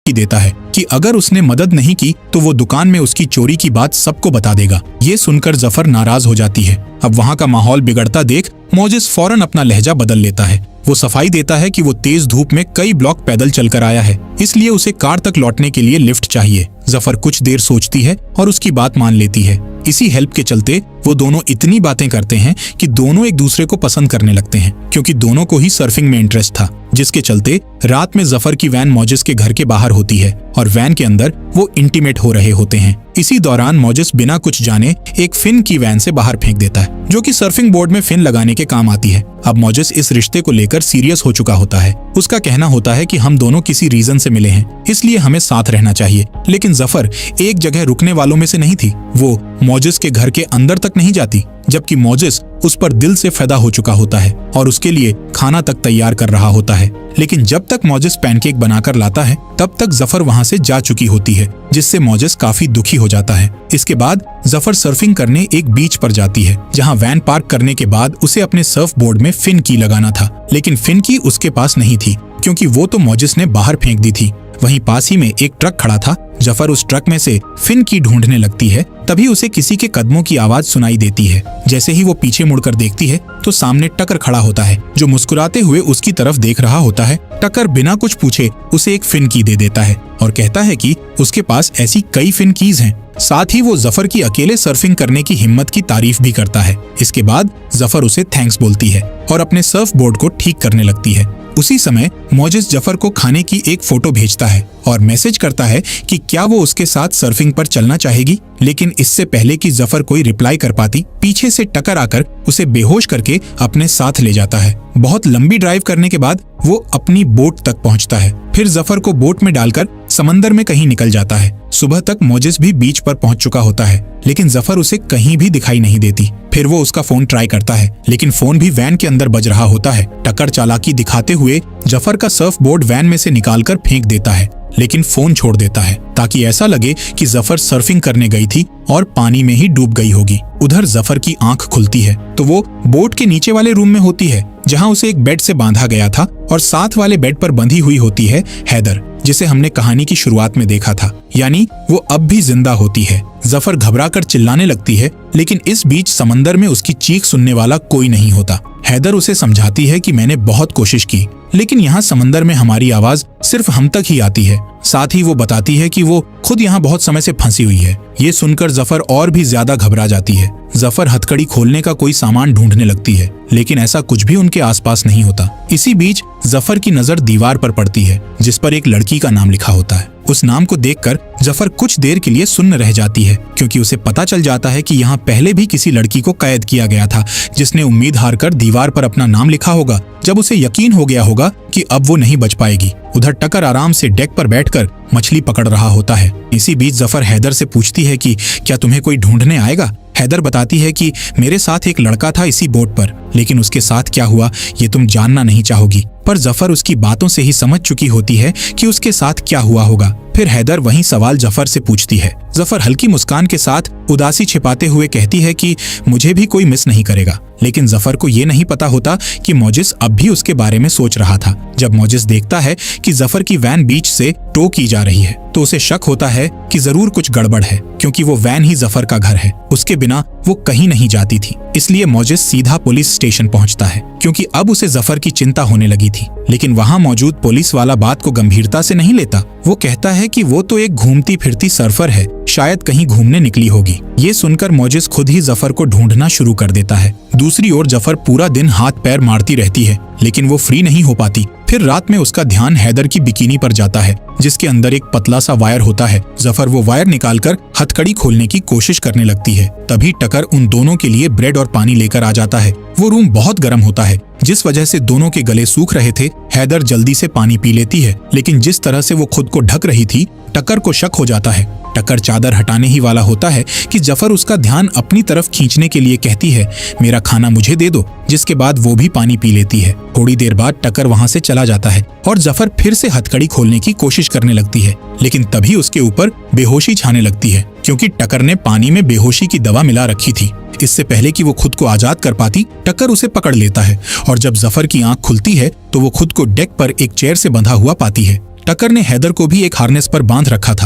धमकी देता है कि अगर उसने मदद नहीं की तो वो दुकान में उसकी चोरी की बात सबको बता देगा। ये सुनकर जफर नाराज हो जाती है। अब वहाँ का माहौल बिगड़ता देख मोजिस फौरन अपना लहजा बदल लेता है। वो सफाई देता है कि वो तेज धूप में कई ब्लॉक पैदल चलकर आया है, इसलिए उसे कार तक लौटने के लिए लिफ्ट चाहिए। जफर कुछ देर सोचती है और उसकी बात मान लेती है। इसी हेल्प के चलते वो दोनों इतनी बातें करते हैं कि दोनों एक दूसरे को पसंद करने लगते हैं, क्योंकि दोनों को ही सर्फिंग में इंटरेस्ट था, जिसके चलते रात में जफर की वैन मोजिस के घर के बाहर होती है और वैन के अंदर वो इंटीमेट हो रहे होते हैं। इसी दौरान मोजिस बिना कुछ जाने एक फिन की वैन से बाहर फेंक देता है, जो कि सर्फिंग बोर्ड में फिन लगाने के काम आती है। अब मोजिस इस रिश्ते को लेकर सीरियस हो चुका होता है। उसका कहना होता है कि हम दोनों किसी रीजन से मिले हैं, इसलिए हमें साथ रहना चाहिए। लेकिन जफर एक जगह रुकने वालों में से नहीं थी। वो मोजिस के घर के अंदर तक नहीं जाती, जबकि मोजिस उस पर दिल से फिदा हो चुका होता है और उसके लिए खाना तक तैयार कर रहा होता है। लेकिन जब तक मोजिस पैनकेक बनाकर लाता है तब तक जफर वहां से जा चुकी होती है, जिससे मोजिस काफी दुखी हो जाता है। इसके बाद जफर सर्फिंग करने एक बीच पर जाती है, जहां वैन पार्क करने के बाद उसे अपने सर्फ बोर्ड में फिन की लगाना था, लेकिन फिन की उसके पास नहीं थी, क्योंकि वो तो मोजिस ने बाहर फेंक दी थी। वहीं पास ही में एक ट्रक खड़ा था। जफर उस ट्रक में से फिन की ढूंढने लगती है, तभी उसे किसी के कदमों की आवाज सुनाई देती है। जैसे ही वो पीछे मुड़कर देखती है तो सामने टकर खड़ा होता है, जो मुस्कुराते हुए उसकी तरफ देख रहा होता है। टकर बिना कुछ पूछे उसे एक फिन की दे देता है और कहता है कि उसके पास ऐसी कई फिन कीज हैं। साथ ही वो जफर की अकेले सर्फिंग करने की हिम्मत की तारीफ भी करता है। इसके बाद जफर उसे थैंक्स बोलती है और अपने सर्फ बोर्ड को ठीक करने लगती है। उसी समय मोजिस जफर को खाने की एक फोटो भेजता है और मैसेज करता है कि क्या वो उसके साथ सर्फिंग पर चलना चाहेगी। लेकिन इससे पहले कि जफर कोई रिप्लाई कर पाती, पीछे से टकर आकर उसे बेहोश करके अपने साथ ले जाता है। बहुत लंबी ड्राइव करने के बाद वो अपनी बोट तक पहुंचता है। फिर जफर को बोट में डालकर समंदर में कहीं निकल जाता है। सुबह तक मोजिस भी बीच पर पहुंच चुका होता है, लेकिन जफर उसे कहीं भी दिखाई नहीं देती। फिर वो उसका फोन ट्राई करता है, लेकिन फोन भी वैन के अंदर बज रहा होता है। टकर चालाकी दिखाते हुए जफर का सर्फ बोर्ड वैन में से निकालकर फेंक देता है, लेकिन फोन छोड़ देता है ताकि ऐसा लगे कि जफर सर्फिंग करने गई थी और पानी में ही डूब गई होगी। उधर जफर की आंख खुलती है तो वो बोट के नीचे वाले रूम में होती है, जहां उसे एक बेड से बांधा गया था और साथ वाले बेड पर बंधी हुई होती है हैदर, जिसे हमने कहानी की शुरुआत में देखा था। यानी वो अब भी जिंदा होती है। जफर घबराकर चिल्लाने लगती है, लेकिन इस बीच समंदर में उसकी चीख सुनने वाला कोई नहीं होता। हैदर उसे समझाती है कि मैंने बहुत कोशिश की, लेकिन यहाँ समंदर में हमारी आवाज सिर्फ हम तक ही आती है। साथ ही वो बताती है कि वो खुद यहाँ बहुत समय से फंसी हुई है। ये सुनकर जफर और भी ज्यादा घबरा जाती है। जफर हथकड़ी खोलने का कोई सामान ढूंढने लगती है, लेकिन ऐसा कुछ भी उनके आसपास नहीं होता। इसी बीच जफर की नजर दीवार पर पड़ती है, जिस पर एक लड़की का नाम लिखा होता है। उस नाम को देखकर जफर कुछ देर के लिए सुन्न रह जाती है, क्योंकि उसे पता चल जाता है कि यहाँ पहले भी किसी लड़की को कैद किया गया था, जिसने उम्मीद हारकर दीवार पर अपना नाम लिखा होगा। जब उसे यकीन हो गया होगा कि अब वो नहीं बच पाएगी। उधर टकर आराम से डेक पर बैठकर मछली पकड़ रहा होता है। इसी बीच जफर हैदर से पूछती है कि क्या तुम्हें कोई ढूंढने आएगा। हैदर बताती है कि मेरे साथ एक लड़का था इसी बोट पर, लेकिन उसके साथ क्या हुआ ये तुम जानना नहीं चाहोगी। पर जफर उसकी बातों से ही समझ चुकी होती है कि उसके साथ क्या हुआ होगा। फिर हैदर वही सवाल जफर से पूछती है। जफर हल्की मुस्कान के साथ उदासी छिपाते हुए कहती है कि मुझे भी कोई मिस नहीं करेगा। लेकिन जफर को ये नहीं पता होता कि मोजिस अब भी उसके बारे में सोच रहा था। जब मोजिस देखता है कि जफर की वैन बीच से टो की जा रही है तो उसे शक होता है कि जरूर कुछ गड़बड़ है, क्योंकि वो वैन ही जफर का घर है। उसके बिना वो कहीं नहीं जाती थी। इसलिए मोजिस सीधा पुलिस स्टेशन पहुंचता है, क्योंकि अब उसे जफर की चिंता होने लगी थी। लेकिन वहां मौजूद पुलिस वाला बात को गंभीरता से नहीं लेता। वो कहता है कि वो तो एक घूमती फिरती सर्फर है, शायद कहीं घूमने निकली होगी। ये सुनकर मोजिस खुद ही जफर को ढूंढना शुरू कर देता है। दूसरी ओर जफर पूरा दिन हाथ पैर मारती रहती है, लेकिन वो फ्री नहीं हो पाती। फिर रात में उसका ध्यान हैदर की बिकिनी पर जाता है, जिसके अंदर एक पतला सा वायर होता है। जफर वो वायर निकालकर हथकड़ी खोलने की कोशिश करने लगती है। तभी टकर उन दोनों के लिए ब्रेड और पानी लेकर आ जाता है। वो रूम बहुत गर्म होता है, जिस वजह से दोनों के गले सूख रहे थे। हैदर जल्दी से पानी पी लेती है, लेकिन जिस तरह से वो खुद को ढक रही थी, टकर को शक हो जाता है। टकर चादर हटाने ही वाला होता है कि जफर उसका ध्यान अपनी तरफ खींचने के लिए कहती है, मेरा खाना मुझे दे दो, जिसके बाद वो भी पानी पी लेती है। थोड़ी देर बाद टकर वहां से चला जाता है और जफर फिर से हथकड़ी खोलने की कोशिश करने लगती है, लेकिन तभी उसके ऊपर बेहोशी छाने लगती है, क्योंकि टकर ने पानी में बेहोशी की दवा मिला रखी थी। इससे पहले कि वो खुद को आजाद कर पाती, टकर उसे पकड़ लेता है और जब जफर की आंख खुलती है तो वो खुद को डेक पर एक चेयर से बंधा हुआ पाती है। टकर ने हैदर को भी एक हार्नेस पर बांध रखा था।